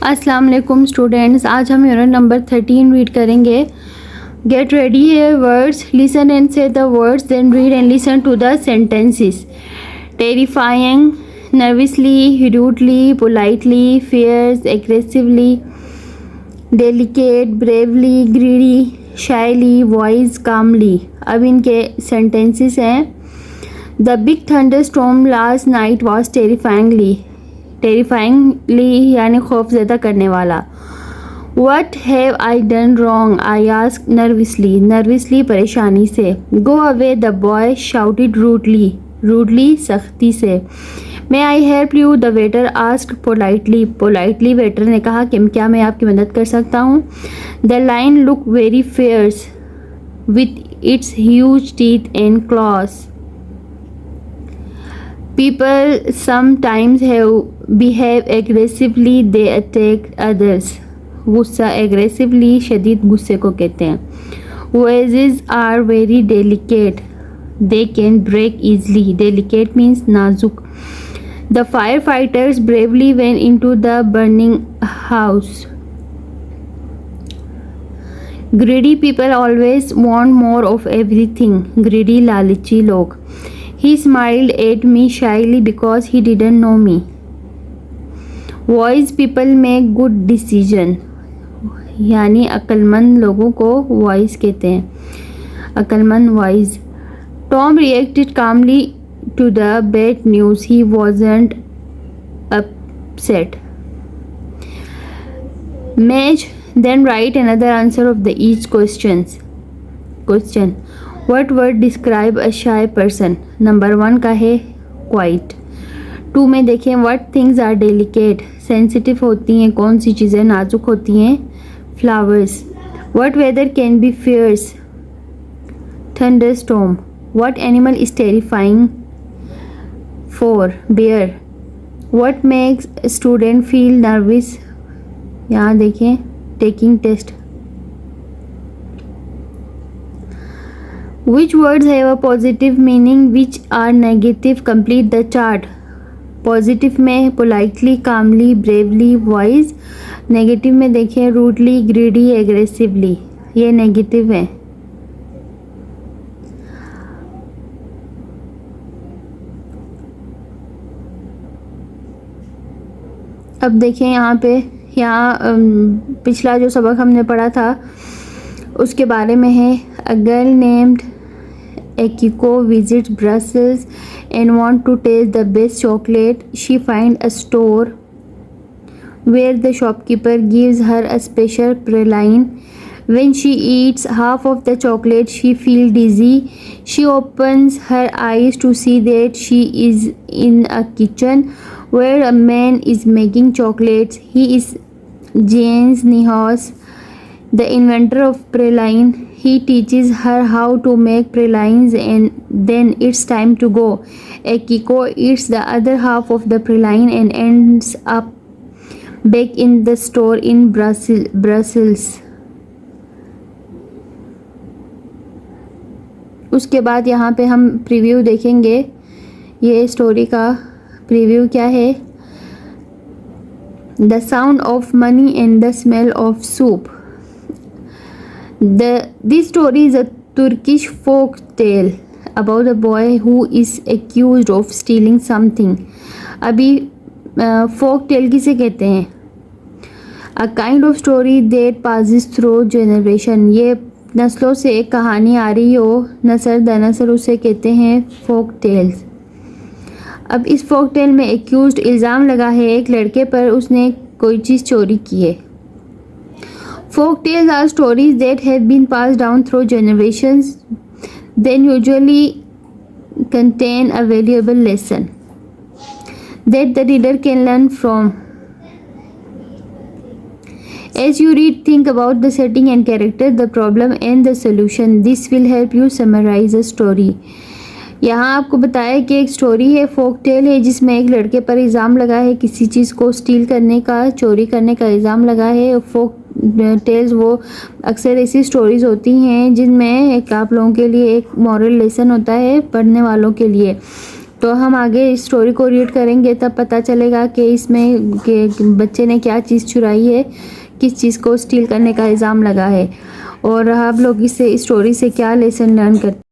अस्सलाम वालेकुम स्टूडेंट्स, आज हम यूनिट नंबर 13 रीड करेंगे. गेट रेडी है words, listen and say the words, then read and listen to the sentences. Terrifying, nervously, rudely, politely, fierce, aggressively, delicate, bravely, greedy, shyly, voice, calmly. अब इनके sentences हैं. The big thunder storm last night was terrifyingly यानी खौफजदा करने वाला. What have I done wrong, I ask nervously परेशानी से. Go away, the boy shouted rudely सख्ती से. May I help you, the waiter asked politely waiter ने कहा कि क्या मैं आपकी मदद कर सकता हूँ. The lion look very fierce with its huge teeth and claws. People sometimes behave aggressively, they attack others. गुस्सा aggressively शदीद गुस्से को कहते हैं. Voices are very delicate, they can break easily. Delicate means नाजुक. The firefighters bravely went into the burning house. Greedy people always want more of everything. Greedy लालची लोग. He smiled at me shyly because he didn't know me. Wise people make good decision. यानी अक्लमंद लोगों को wise कहते हैं. अक्लमंद wise. Tom reacted calmly to the bad news. He wasn't upset. Match, then write another answer of the each question. What word describe a shy person? Number 1 का है quiet. 2 में देखें what things are delicate, sensitive होती हैं कौन सी चीज़ें नाजुक होती हैं. flowers. What weather can be fierce? thunderstorm. What animal is terrifying? 4. bear. What makes a student feel nervous? यहाँ देखें taking test. Which words have a positive meaning, which are negative? Complete the chart. Positive में politely, calmly, bravely, wise. Negative में देखें rudely, greedy, aggressively. ये negative है. अब देखें यहाँ पिछला जो सबक हमने पढ़ा था उसके बारे में है. A girl named Akiko visits Brussels and wants to taste the best chocolate. She finds a store where the shopkeeper gives her a special praline. When she eats half of the chocolate, she feels dizzy. She opens her eyes to see that she is in a kitchen where a man is making chocolates. He is James Nihos, the inventor of praline. He teaches her how to make pralines and then it's time to go. Akiko eats the other half of the praline and ends up back in the store in Brussels. उसके बाद यहाँ पे हम preview देखेंगे. ये story का preview क्या है. The sound of money and the smell of soup. This story is a Turkish folk tale about a boy who is accused of stealing something. अभी folk tale किसे कहते हैं? A kind of story that passes through generation. ये नस्लों से एक कहानी आ रही हो नस्ल दर नस्ल उसे कहते हैं folk tales. अब इस folk tale में accused इल्ज़ाम लगा है एक लड़के पर उसने कोई चीज़ चोरी की है. Folk tales are stories that have been passed down through generations. They usually contain a valuable lesson that the reader can learn from. As you read, think about the setting and character, the problem and the solution. This will help you summarize a story. यहाँ आपको बताया कि एक story है, folk tale है, जिसमें एक लड़के पर इल्ज़ाम लगा है किसी चीज़ को स्टील करने का, चोरी करने का इल्ज़ाम लगा है. फोक टेल्स वो अक्सर ऐसी स्टोरीज़ होती हैं जिनमें एक आप लोगों के लिए एक मॉरल लेसन होता है पढ़ने वालों के लिए. तो हम आगे इस स्टोरी को रीड करेंगे तब पता चलेगा कि इसमें कि बच्चे ने क्या चीज़ चुराई है, किस चीज़ को स्टील करने का इल्ज़ाम लगा है और आप लोग इससे स्टोरी से क्या लेसन लर्न करते